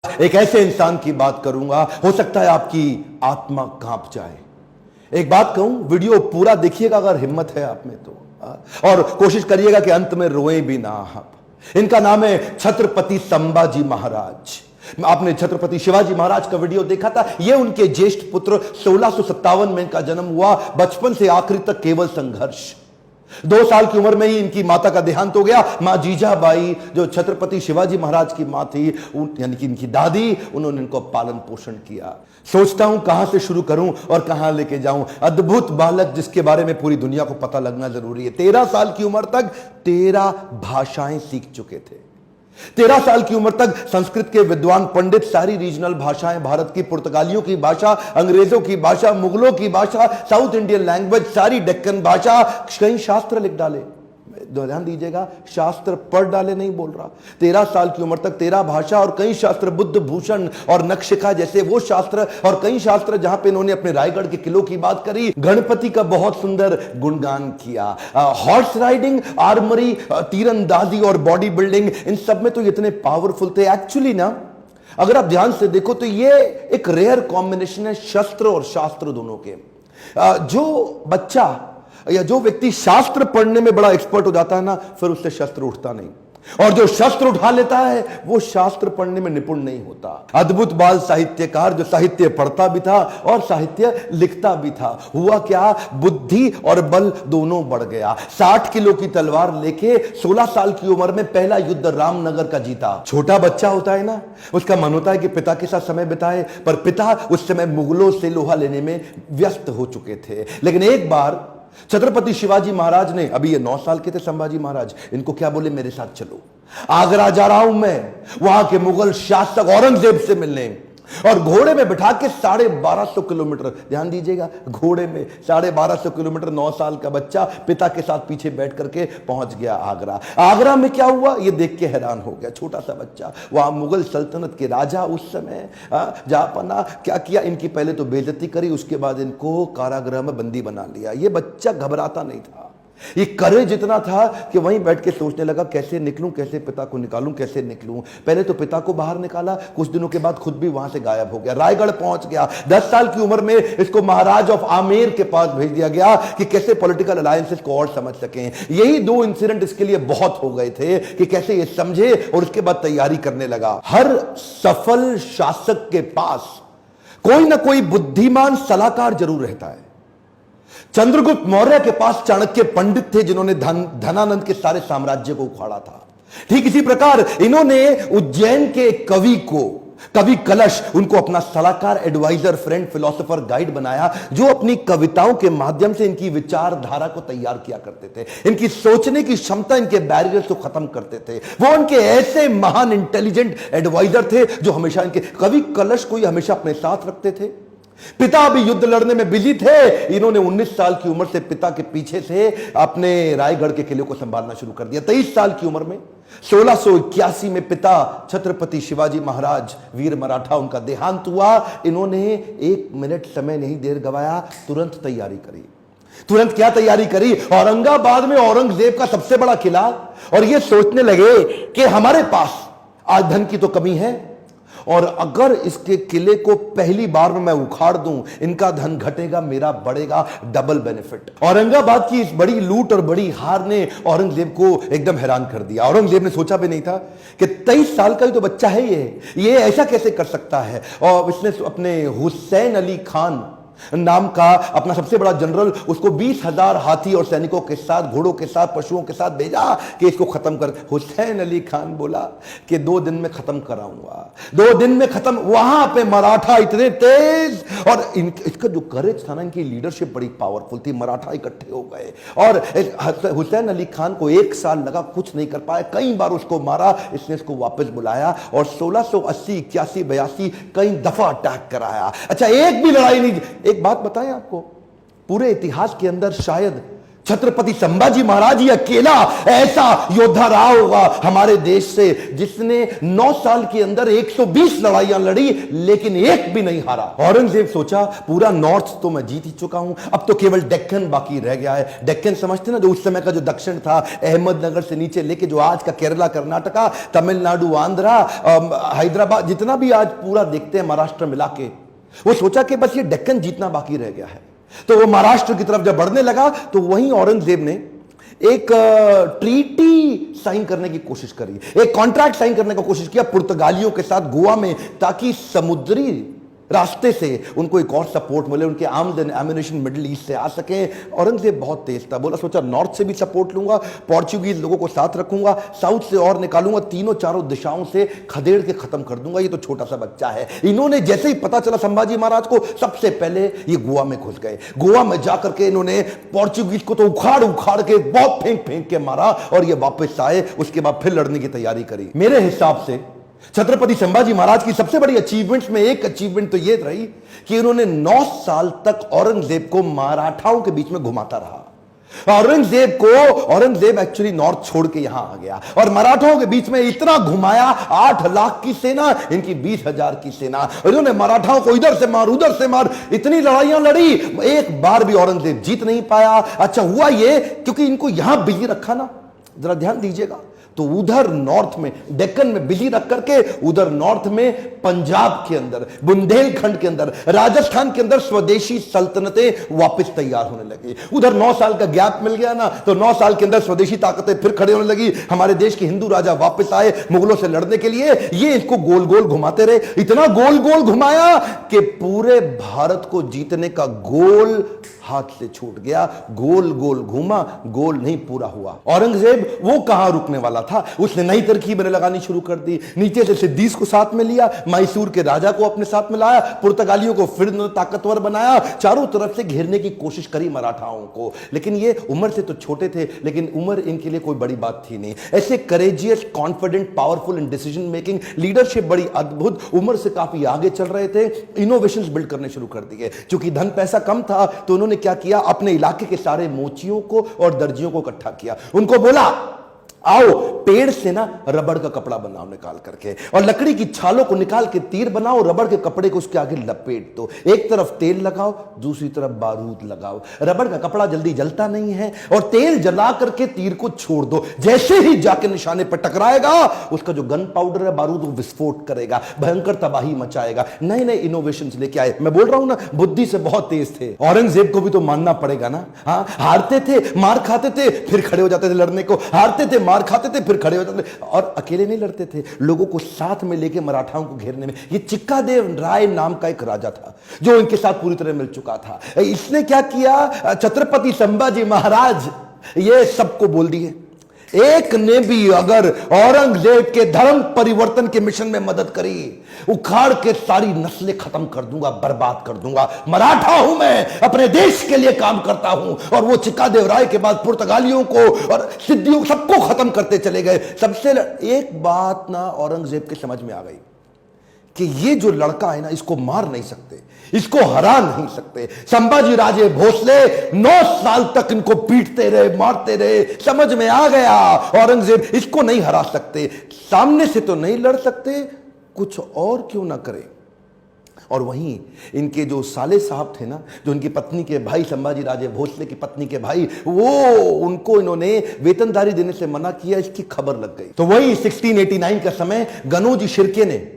एक ऐसे इंसान की बात करूंगा, हो सकता है आपकी आत्मा कांप जाए। एक बात कहूं, वीडियो पूरा देखिएगा अगर हिम्मत है आप में तो, और कोशिश करिएगा कि अंत में रोए भी ना आप। इनका नाम है छत्रपति संभाजी महाराज। आपने छत्रपति शिवाजी महाराज का वीडियो देखा था। यह उनके ज्येष्ठ पुत्र 1657 में इनका जन्म हुआ। बचपन से आखिरी तक केवल संघर्ष। 2 साल की उम्र में ही इनकी माता का देहांत हो गया। मां जीजाबाई, जो छत्रपति शिवाजी महाराज की मां थी, यानी कि इनकी दादी, उन्होंने इनको पालन पोषण किया। सोचता हूं कहां से शुरू करूं और कहां लेके जाऊं। अद्भुत बालक जिसके बारे में पूरी दुनिया को पता लगना जरूरी है। 13 साल की उम्र तक 13 भाषाएं सीख चुके थे। 13 साल की उम्र तक संस्कृत के विद्वान पंडित सारी रीजनल भाषाएं, भारत की पुर्तगालियों की भाषा, अंग्रेजों की भाषा, मुगलों की भाषा, साउथ इंडियन लैंग्वेज, सारी डेक्कन भाषा, कई शास्त्र लिख डाले। ध्यान दीजिएगा, शास्त्र पढ़ डाले नहीं बोल रहा। 13 साल की उम्र तक 13 भाषा और कई शास्त्र, बुद्ध भूषण और नक्शिका जैसे वो शास्त्र, और कई शास्त्र जहां पे इन्होंने अपने रायगढ़ के किलों की बात करी, गणपति का बहुत सुंदर गुणगान किया। हॉर्स राइडिंग, आर्मरी, तीरंदाजी और बॉडी बिल्डिंग, इन सब में तो इतने पावरफुल थे। एक्चुअली ना, अगर आप ध्यान से देखो तो ये एक रेयर कॉम्बिनेशन है शस्त्र और शास्त्र दोनों के। जो बच्चा या जो व्यक्ति शास्त्र पढ़ने में बड़ा एक्सपर्ट हो जाता है ना, फिर उससे शस्त्र उठता नहीं, और जो शस्त्र उठा लेता है वो शास्त्र पढ़ने में निपुण नहीं होता। अद्भुत बाल साहित्यकार, जो साहित्य पढ़ता भी था और साहित्य लिखता भी था। हुआ क्या, बुद्धि और बल दोनों बढ़ गया। 60 किलो की तलवार लेके 16 साल की उम्र में पहला युद्ध रामनगर का जीता। छोटा बच्चा होता है ना, उसका मन होता है कि पिता के साथ समय बिताए, पर पिता उस समय मुगलों से लोहा लेने में व्यस्त हो चुके थे। लेकिन एक बार छत्रपति शिवाजी महाराज ने, अभी ये 9 साल के थे संभाजी महाराज, इनको क्या बोले, मेरे साथ चलो, आगरा जा रहा हूं मैं, वहां के मुगल शासक औरंगजेब से मिलने। और घोड़े में बिठा के 1250 किलोमीटर, ध्यान दीजिएगा, घोड़े में 1250 किलोमीटर 9 साल का बच्चा पिता के साथ पीछे बैठ करके पहुंच गया आगरा। आगरा में क्या हुआ ये देख के हैरान हो गया। छोटा सा बच्चा, वहां मुगल सल्तनत के राजा उस समय जापना, क्या किया, इनकी पहले तो बेइज्जती करी, उसके बाद इनको कारागृह में बंदी बना लिया। ये बच्चा घबराता नहीं था, ये करेज इतना था कि वहीं बैठ के सोचने लगा, कैसे निकलूं, कैसे पिता को निकालूं, कैसे निकलूं। पहले तो पिता को बाहर निकाला, कुछ दिनों के बाद खुद भी वहां से गायब हो गया, रायगढ़ पहुंच गया। 10 साल की उम्र में इसको महाराज ऑफ आमेर के पास भेज दिया गया कि कैसे पॉलिटिकल अलायंसेस को और समझ सकें। यही 2 इंसिडेंट इसके लिए बहुत हो गए थे कि कैसे ये समझे, और उसके बाद तैयारी करने लगा। हर सफल शासक के पास कोई ना कोई बुद्धिमान सलाहकार जरूर रहता है। चंद्रगुप्त मौर्य के पास चाणक्य पंडित थे, जिन्होंने धनानंद के सारे साम्राज्य को उखाड़ा था। ठीक इसी प्रकार इन्होंने उज्जैन के कवि कलश, उनको अपना सलाहकार, एडवाइजर, फ्रेंड, फिलोसोफर, गाइड बनाया, जो अपनी कविताओं के माध्यम से इनकी विचारधारा को तैयार किया करते थे। इनकी सोचने की क्षमता, इनके बैरियर्स को खत्म करते थे। वो उनके ऐसे महान इंटेलिजेंट एडवाइजर थे जो हमेशा इनके, कवि कलश को हमेशा अपने साथ रखते थे। पिता भी युद्ध लड़ने में बिजी थे, इन्होंने 19 साल की उम्र से पिता के पीछे से अपने रायगढ़ के किले को संभालना शुरू कर दिया। 23 साल की उम्र में 1681 में पिता छत्रपति शिवाजी महाराज, वीर मराठा, उनका देहांत हुआ। इन्होंने 1 मिनट समय नहीं देर गवाया, तुरंत तैयारी करी। तुरंत क्या तैयारी करी, औरंगाबाद में औरंगजेब का सबसे बड़ा किला, और ये सोचने लगे कि हमारे पास आज धन की तो कमी है, और अगर इसके किले को पहली बार में मैं उखाड़ दूं, इनका धन घटेगा, मेरा बढ़ेगा, डबल बेनिफिट। औरंगाबाद की इस बड़ी लूट और बड़ी हार ने औरंगजेब को एकदम हैरान कर दिया। औरंगजेब ने सोचा भी नहीं था कि 23 साल का ही तो बच्चा है ये ऐसा कैसे कर सकता है। और इसने अपने हुसैन अली खान नाम का अपना सबसे बड़ा जनरल, उसको 20,000 हाथी और सैनिकों के साथ, घोड़ों के साथ, पशुओं के साथ भेजा कि इसको खत्म कर। हुसैन अली खान बोला कि 2 दिन में खत्म कराऊंगा, 2 दिन में खत्म। वहां पे मराठा इतने तेज, और इसका जो करेज था ना, इनकी लीडरशिप बड़ी पावरफुल थी। मराठा इकट्ठे हो गए, और हुसैन अली खान को 1 साल लगा, कुछ नहीं कर पाया, कई बार उसको मारा। इसने इसको वापस बुलाया और 1680, 81, 82 कई दफा अटैक कराया। अच्छा, एक भी लड़ाई नहीं। एक बात बताएं आपको, पूरे इतिहास के अंदर शायद छत्रपति संभाजी महाराज ही अकेला ऐसा योद्धा रहा होगा हमारे देश से जिसने 9 साल के अंदर 120 लड़ाइयां लड़ी लेकिन एक भी नहीं हारा। औरंगजेब सोचा पूरा नॉर्थ तो मैं जीत ही चुका हूं, अब तो केवल डेक्कन बाकी रह गया है। डेक्कन समझते ना, जो उस समय का जो दक्षिण था, अहमदनगर से नीचे लेके जो आज का केरला, कर्नाटका, तमिलनाडु, आंध्रा, हैदराबाद, जितना भी आज पूरा देखते हैं महाराष्ट्र मिला के, वो सोचा कि बस ये डेक्कन जीतना बाकी रह गया है। तो वो महाराष्ट्र की तरफ जब बढ़ने लगा तो वहीं औरंगजेब ने एक ट्रीटी साइन करने की कोशिश करी, एक कॉन्ट्रैक्ट साइन करने की कोशिश किया पुर्तगालियों के साथ गोवा में, ताकि समुद्री रास्ते से उनको एक और सपोर्ट मिले, उनके आर्म्स एम्युनिशन मिडिल ईस्ट से आ सके। औरंगजेब बहुत तेज था, बोला सोचा नॉर्थ से भी सपोर्ट लूंगा, पोर्चुगीज लोगों को साथ रखूंगा, साउथ से और निकालूंगा, तीनों चारों दिशाओं से खदेड़ के खत्म कर दूंगा, ये तो छोटा सा बच्चा है। इन्होंने जैसे ही पता चला संभाजी महाराज को, सबसे पहले ये गोवा में घुस गए। गोवा में जाकर के इन्होंने पोर्चुगीज को तो उखाड़ उखाड़ के बहुत फेंक फेंक के मारा और ये वापस आए। उसके बाद फिर लड़ने की तैयारी करी। मेरे हिसाब से छत्रपति संभाजी महाराज की सबसे बड़ी अचीवमेंट्स में एक अचीवमेंट तो यह रही कि उन्होंने 9 साल तक औरंगजेब को मराठाओं के बीच में घुमाता रहा। औरंगजेब एक्चुअली नॉर्थ छोड़ के यहां आ गया और मराठाओं के बीच में इतना घुमाया, 8 लाख की सेना, इनकी 20,000 की सेना। इन्होंने मराठाओं को इधर से मार उधर से मार, इतनी लड़ाइयां लड़ी, एक बार भी औरंगजेब जीत नहीं पाया। अच्छा हुआ ये क्योंकि इनको यहां बिजी रखा ना, जरा ध्यान दीजिएगा, तो उधर नॉर्थ में डेक्कन में बिजी रख करके उधर नॉर्थ में पंजाब के अंदर, बुंदेलखंड के अंदर, राजस्थान के अंदर स्वदेशी सल्तनतें वापस तैयार होने लगी। उधर 9 साल का गैप मिल गया ना, तो 9 साल के अंदर स्वदेशी ताकतें फिर खड़े होने लगी। हमारे देश के हिंदू राजा वापस आए मुगलों से लड़ने के लिए। ये इसको गोल गोल घुमाते रहे, इतना गोल गोल घुमाया कि पूरे भारत को जीतने का गोल हाथ से छूट गया। गोल गोल घूमा, गोल नहीं पूरा हुआ। औरंगजेब वो कहां रुकने वाला था, उसने नई तरकीबें लगानी शुरू कर दी। नीचे से सिद्दीस को साथ में लिया, मैसूर के राजा को अपने साथ में लाया, पुर्तगालियों को फिर ताकतवर बनाया, चारों तरफ से घेरने की कोशिश करी मराठाओं को। लेकिन ये उम्र से तो छोटे थे, लेकिन उम्र इनके लिए कोई बड़ी बात थी नहीं। ऐसे courageous, confident, powerful in decision making, leadership बड़ी अद्भुत, उम्र से काफी आगे चल रहे थे, इनोवेशंस बिल्ड करने शुरू कर दिए। क्योंकि धन पैसा कम था तो उन्होंने क्या किया, अपने इलाके के सारे मोचियों को और दर्जियों को इकट्ठा किया। उनको बोला आओ पेड़ से ना रबड़ का कपड़ा बनाओ निकाल करके, और लकड़ी की छालों को निकाल के तीर बनाओ, रबड़ के कपड़े को उसके आगे लपेट दो, एक तरफ तेल लगाओ दूसरी तरफ बारूद लगाओ। रबड़ का कपड़ा जल्दी जलता नहीं है, और तेल जला करके तीर को छोड़ दो, जैसे ही जाके निशाने पर टकराएगा उसका जो गन पाउडर है, बारूद, वो विस्फोट करेगा, भयंकर तबाही मचाएगा। नए नए इनोवेशंस लेके आए। मैं बोल रहा हूं ना, बुद्धि से बहुत तेज थे। औरंगजेब को भी तो मानना पड़ेगा ना। हाँ, हारते थे, मार खाते थे, फिर खड़े हो जाते थे लड़ने को, हारते थे, मार खाते थे, फिर खड़े हो जाते थे, और अकेले नहीं लड़ते थे, लोगों को साथ में लेके मराठाओं को घेरने में। ये चिक्कादेव राय नाम का एक राजा था जो इनके साथ पूरी तरह मिल चुका था। इसने क्या किया, छत्रपति संभाजी महाराज ये सबको बोल दिए, एक ने भी अगर औरंगजेब के धर्म परिवर्तन के मिशन में मदद करी, उखाड़ के सारी नस्लें खत्म कर दूंगा, बर्बाद कर दूंगा। मराठा हूं मैं, अपने देश के लिए काम करता हूं। और वो चिक्कादेव राय के बाद पुर्तगालियों को और सिद्धियों सबको खत्म करते चले गए। सबसे एक बात ना औरंगजेब के समझ में आ गई कि ये जो लड़का है ना, इसको मार नहीं सकते, इसको हरा नहीं सकते। संभाजी राजे भोसले 9 साल तक इनको पीटते रहे, मारते रहे। समझ में आ गया औरंगजेब इसको नहीं हरा सकते, सामने से तो नहीं लड़ सकते, कुछ और क्यों ना करे। और वहीं इनके जो साले साहब थे ना, जो इनकी पत्नी के भाई, संभाजी राजे भोसले की पत्नी के भाई, वो उनको इन्होंने वेतनदारी देने से मना किया, इसकी खबर लग गई। तो वही 1689 का समय, गनोजी शिर्के ने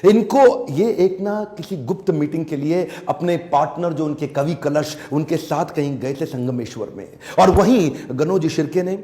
इनको ये एक ना किसी गुप्त मीटिंग के लिए अपने पार्टनर जो उनके कवि कलश, उनके साथ कहीं गए थे संगमेश्वर में। और वहीं गनोजी शिर्के ने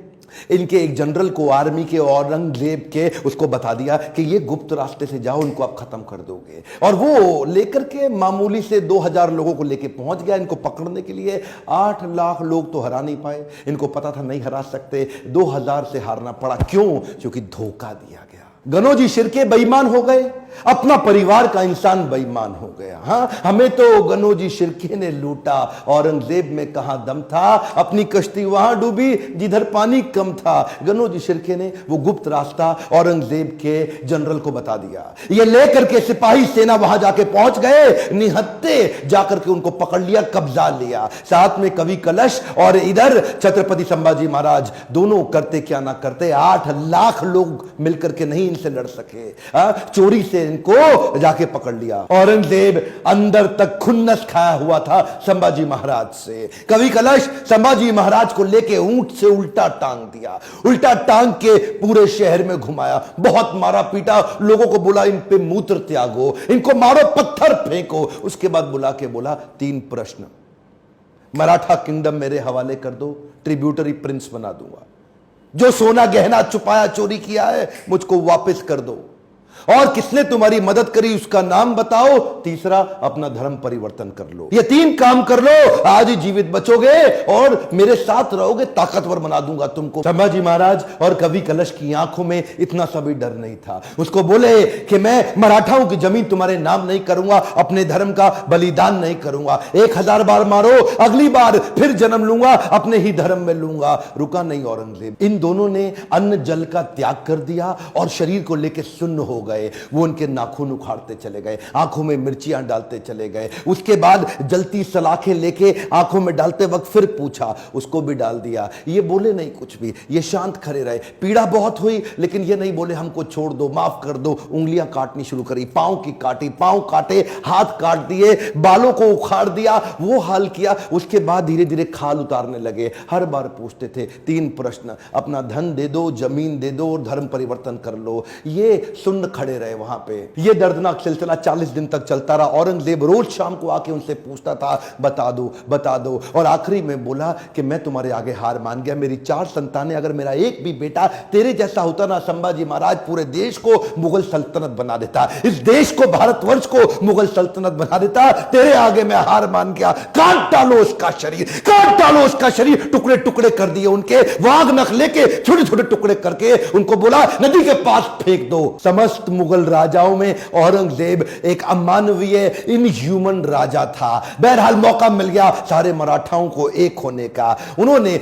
इनके एक जनरल को, आर्मी के, औरंगजेब के, उसको बता दिया कि ये गुप्त रास्ते से जाओ, इनको आप खत्म कर दोगे। और वो लेकर के मामूली से 2000 लोगों को लेके पहुंच गया इनको पकड़ने के लिए। 8 लाख लोग तो हरा नहीं पाए, इनको पता था नहीं हरा सकते, 2000 से हारना पड़ा। क्यों? क्योंकि धोखा दिया गया। गनोजी शिर्के बेईमान हो गए, अपना परिवार का इंसान बेईमान हो गया। हाँ, हमें तो गनोजी शिर्के ने लूटा, औरंगजेब में कहां दम था, अपनी कश्ती वहां डूबी जिधर पानी कम था। गनोजी शिर्के ने वो गुप्त रास्ता औरंगजेब के जनरल को बता दिया। ये लेकर के सिपाही सेना वहां जाके पहुंच गए, निहत्ते जाकर के उनको पकड़ लिया, कब्जा लिया, साथ में कवि कलश और इधर छत्रपति संभाजी महाराज। दोनों करते क्या ना करते, 8 लाख लोग मिलकर के नहीं इनसे लड़ सके। चोरी से इनको जाके पकड़ लिया। औरंगजेब अंदर तक खुन्नस खाया हुआ था संभाजी महाराज से। कवि कलश संभाजी महाराज को लेके ऊंट से उल्टा टांग दिया, उल्टा टांग के पूरे शहर में घुमाया, बहुत मारा पीटा, लोगों को बोला इन पे मूत्र त्यागो, इनको मारो, पत्थर फेंको। उसके बाद बुला के बोला 3 प्रश्न, मराठा किंगडम मेरे हवाले कर दो, ट्रिब्यूटरी प्रिंस बना दूंगा, जो सोना गहना छुपाया चोरी किया है मुझको वापस कर दो, और किसने तुम्हारी मदद करी उसका नाम बताओ, तीसरा अपना धर्म परिवर्तन कर लो। ये 3 काम कर लो, आज ही जीवित बचोगे और मेरे साथ रहोगे, ताकतवर बना दूंगा तुमको। संभाजी महाराज और कवि कलश की आंखों में इतना सा भी डर नहीं था। उसको बोले कि मैं मराठाओं की जमीन तुम्हारे नाम नहीं करूंगा, अपने धर्म का बलिदान नहीं करूंगा, 1000 बार मारो, अगली बार फिर जन्म लूंगा, अपने ही धर्म में लूंगा। रुका नहीं औरंगजेब। इन दोनों ने अन्न जल का त्याग कर दिया और शरीर को लेकर सुन्न हो गए। वो उनके नाखून उखाड़ते चले गए, आंखों में मिर्चियां डालते चले गए। उसके बाद जलती सलाखें लेके आंखों में डालते वक्त फिर पूछा, उसको भी डाल दिया। ये बोले नहीं कुछ भी, ये शांत खड़े रहे। पीड़ा बहुत हुई लेकिन ये नहीं बोले हमको छोड़ दो, माफ कर दो। उंगलियां काटनी शुरू करी, पांव की काटी, पांव काटे, हाथ काट दिए, बालों को उखाड़ दिया, वो हाल किया। उसके बाद धीरे धीरे खाल उतारने लगे। हर बार पूछते थे 3 प्रश्न, अपना धन दे दो, जमीन दे दो और धर्म परिवर्तन कर लो। ये सुन्न खड़े रहे वहां पे। ये दर्दनाक सिलसिला 40 दिन तक चलता रहा। औरंगजेब रोज शाम को आके उनसे पूछता था, बता दो बता दो, और आखिरी में बोला कि मैं तुम्हारे आगे हार मान गया, मेरी 4 संतानें, अगर मेरा एक भी बेटा तेरे जैसा होता ना संभाजी महाराज, पूरे देश को मुगल सल्तनत बना देता, इस देश को, भारतवर्ष को मुगल सल्तनत बना देता। तेरे आगे मैं हार मान गया। काट डालो उसका शरीर, काट डालो उसका शरीर। टुकड़े टुकड़े कर दिए उनके, वाघ नख लेके छोटे छोटे टुकड़े करके उनको बोला नदी के पास फेंक दो। समस्त मुगल राजाओं में औरंगजेब एक अमानवीय, इनह्यूमन राजा था। बहरहाल मौका मिल गया सारे मराठाओं को एक होने का। उन्होंने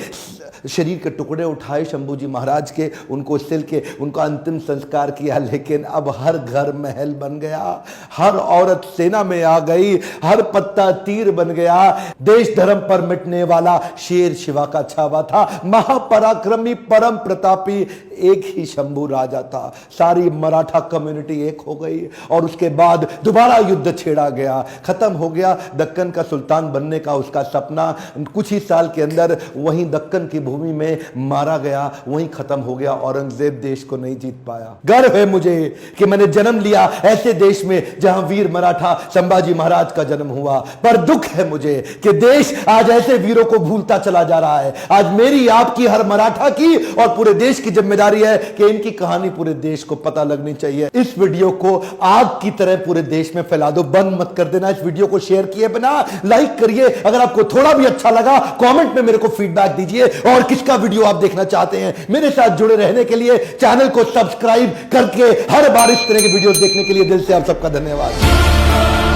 शरीर के टुकड़े उठाए शंभूजी महाराज के, उनको सिल के उनका अंतिम संस्कार किया। लेकिन अब हर घर महल बन गया, हर औरत सेना में आ गई, हर पत्ता तीर बन गया। देश धर्म पर मिटने वाला शेर शिवा का छावा था, महापराक्रमी परम प्रतापी एक ही शंभू राजा था। सारी मराठा कम्युनिटी एक हो गई और उसके बाद दोबारा युद्ध छेड़ा गया। खत्म हो गया दक्कन का सुल्तान बनने का उसका सपना। कुछ ही साल के अंदर वहीं दक्कन की भूमि में मारा गया, वहीं खत्म हो गया। औरंगजेब देश को नहीं जीत पाया। गर्व है मुझे कि मैंने जन्म लिया ऐसे देश में जहां वीर मराठा संभाजी महाराज का जन्म हुआ, पर दुख है मुझे कि देश आज ऐसे वीरों को भूलता चला जा रहा है। आज मेरी, आपकी, हर मराठा की और पूरे देश की जिम्मेदारी है कि इनकी कहानी पूरे देश को पता लगनी चाहिए। इस वीडियो को आग की तरह पूरे देश में फैला दो, बंद मत कर देना। इस वीडियो को शेयर किए बिना लाइक करिए। अगर आपको थोड़ा भी अच्छा लगा कमेंट में मेरे को फीडबैक दीजिए, और किसका वीडियो आप देखना चाहते हैं। मेरे साथ जुड़े रहने के लिए चैनल को सब्सक्राइब करके हर बार इस तरह के वीडियो देखने के लिए दिल से आप सबका धन्यवाद।